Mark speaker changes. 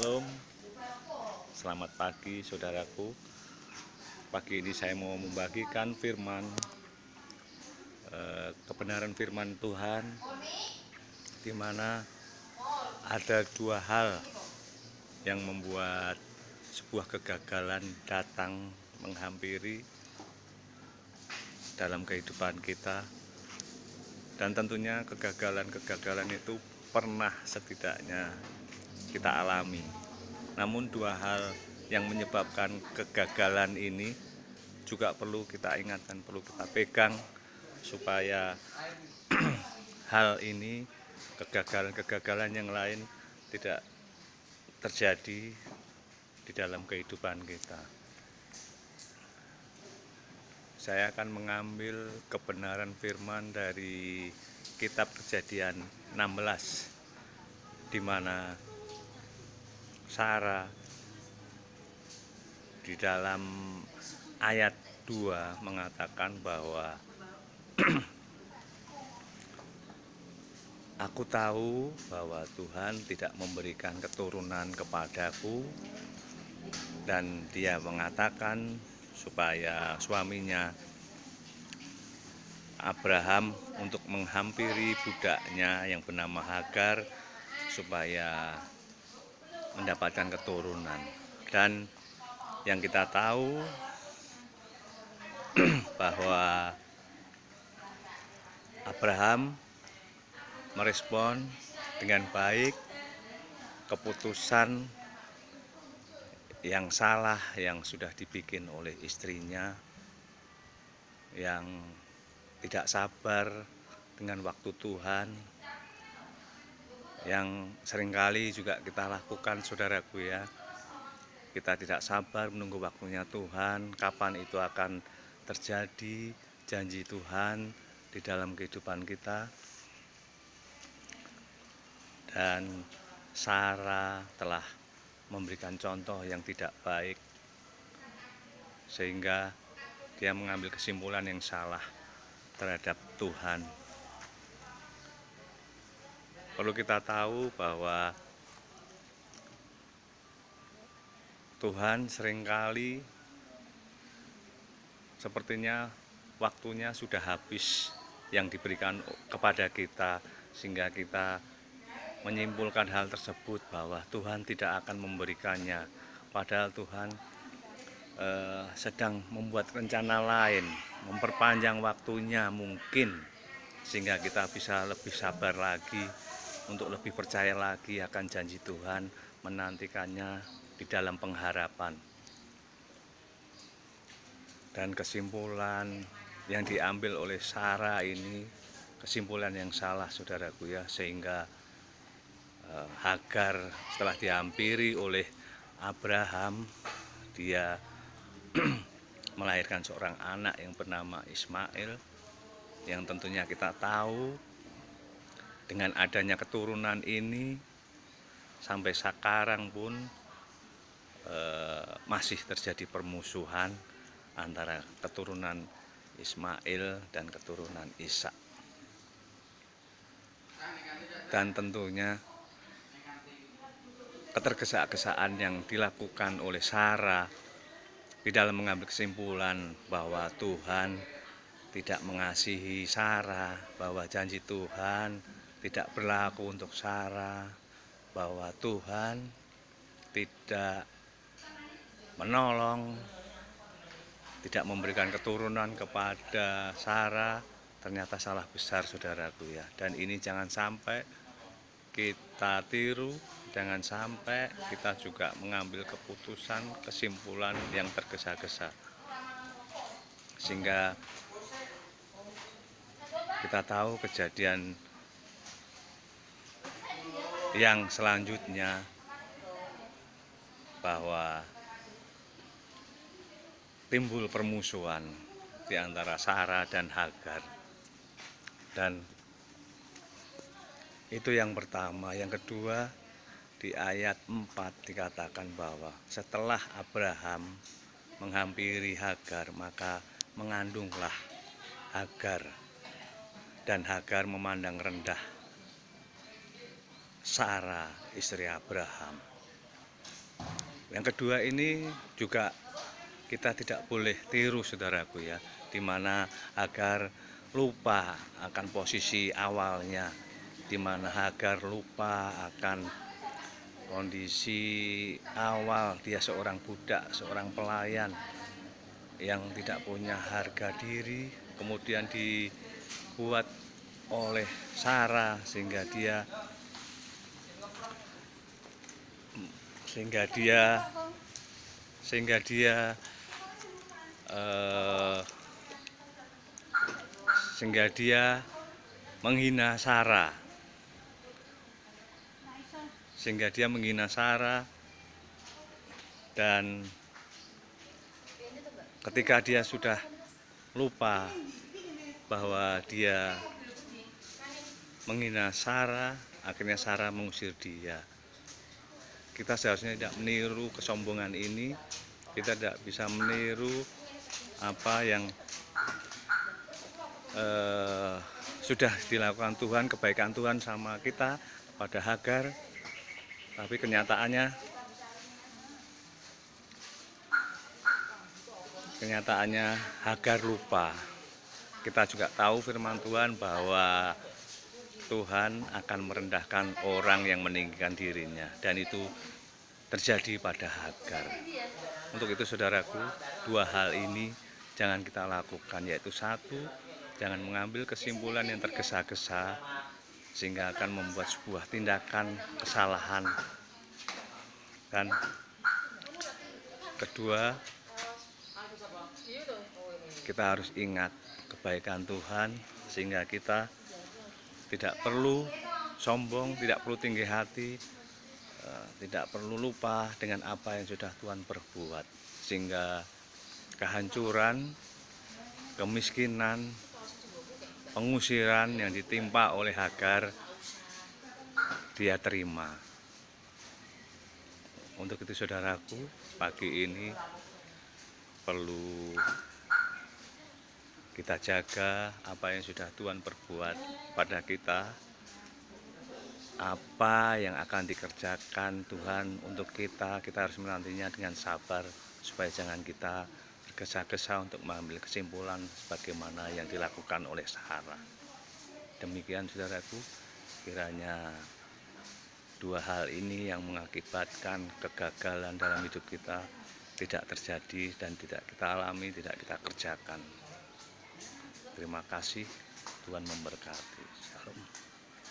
Speaker 1: Shalom, selamat pagi saudaraku. Pagi ini saya mau membagikan kebenaran firman Tuhan, di mana ada dua hal yang membuat sebuah kegagalan datang menghampiri dalam kehidupan kita. Dan tentunya kegagalan itu pernah setidaknya kita alami. Namun dua hal yang menyebabkan kegagalan ini juga perlu kita ingat dan perlu kita pegang, supaya hal ini, kegagalan-kegagalan yang lain tidak terjadi di dalam kehidupan kita. Saya akan mengambil kebenaran firman dari kitab Kejadian 16, di mana Sarah di dalam ayat 2 mengatakan bahwa aku tahu bahwa Tuhan tidak memberikan keturunan kepadaku, dan dia mengatakan supaya suaminya Abraham untuk menghampiri budaknya yang bernama Hagar supaya mendapatkan keturunan. Dan yang kita tahu bahwa Abraham merespon dengan baik keputusan yang salah yang sudah dibikin oleh istrinya, yang tidak sabar dengan waktu Tuhan, yang seringkali juga kita lakukan saudaraku ya. Kita tidak sabar menunggu waktunya Tuhan, kapan itu akan terjadi janji Tuhan di dalam kehidupan kita. Dan Sarah telah memberikan contoh yang tidak baik, sehingga dia mengambil kesimpulan yang salah terhadap Tuhan. Perlu kita tahu bahwa Tuhan seringkali sepertinya waktunya sudah habis yang diberikan kepada kita, sehingga kita menyimpulkan hal tersebut bahwa Tuhan tidak akan memberikannya, padahal Tuhan sedang membuat rencana lain, memperpanjang waktunya mungkin, sehingga kita bisa lebih sabar lagi, untuk lebih percaya lagi akan janji Tuhan, menantikannya di dalam pengharapan. Dan kesimpulan yang diambil oleh Sarah ini kesimpulan yang salah saudaraku ya, sehingga Hagar setelah dihampiri oleh Abraham, dia melahirkan seorang anak yang bernama Ismail, yang tentunya kita tahu dengan adanya keturunan ini sampai sekarang pun masih terjadi permusuhan antara keturunan Ismail dan keturunan Ishak. Dan tentunya ketergesa-gesaan yang dilakukan oleh Sarah di dalam mengambil kesimpulan bahwa Tuhan tidak mengasihi Sarah, bahwa janji Tuhan tidak berlaku untuk Sarah, bahwa Tuhan tidak menolong, tidak memberikan keturunan kepada Sarah, ternyata salah besar saudaraku ya. Dan ini jangan sampai kita tiru, jangan sampai kita juga mengambil keputusan, kesimpulan yang tergesa-gesa, sehingga kita tahu kejadian yang selanjutnya bahwa timbul permusuhan di antara Sarah dan Hagar. Dan itu yang pertama. Yang kedua, di ayat 4 dikatakan bahwa setelah Abraham menghampiri Hagar, maka mengandunglah Hagar, dan Hagar memandang rendah Sarah istri Abraham. Yang kedua ini juga kita tidak boleh tiru saudaraku ya, dimana Hagar lupa akan posisi awalnya, dimana Hagar lupa akan kondisi awal dia seorang budak, seorang pelayan yang tidak punya harga diri, kemudian dibuat oleh Sarah sehingga dia sehingga dia sehingga dia eh, sehingga dia menghina Sarah, dan ketika dia sudah lupa bahwa dia menghina Sarah, akhirnya Sarah mengusir dia. Kita seharusnya tidak meniru kesombongan ini, kita tidak bisa meniru apa yang sudah dilakukan Tuhan, kebaikan Tuhan sama kita pada Hagar, tapi kenyataannya Hagar lupa. Kita juga tahu firman Tuhan bahwa Tuhan akan merendahkan orang yang meninggikan dirinya, dan itu terjadi pada Hagar. Untuk itu saudaraku, dua hal ini jangan kita lakukan, yaitu satu, jangan mengambil kesimpulan yang tergesa-gesa sehingga akan membuat sebuah tindakan kesalahan, dan kedua, kita harus ingat kebaikan Tuhan sehingga kita tidak perlu sombong, tidak perlu tinggi hati, tidak perlu lupa dengan apa yang sudah Tuhan perbuat, sehingga kehancuran, kemiskinan, pengusiran yang ditimpa oleh Hagar dia terima. Untuk itu saudaraku, pagi ini perlu kita jaga apa yang sudah Tuhan perbuat pada kita, apa yang akan dikerjakan Tuhan untuk kita. Kita harus menantinya dengan sabar supaya jangan kita tergesa-gesa untuk mengambil kesimpulan sebagaimana yang dilakukan oleh Sarah. Demikian saudaraku, kiranya dua hal ini yang mengakibatkan kegagalan dalam hidup kita tidak terjadi dan tidak kita alami, tidak kita kerjakan. Terima kasih, Tuhan memberkati.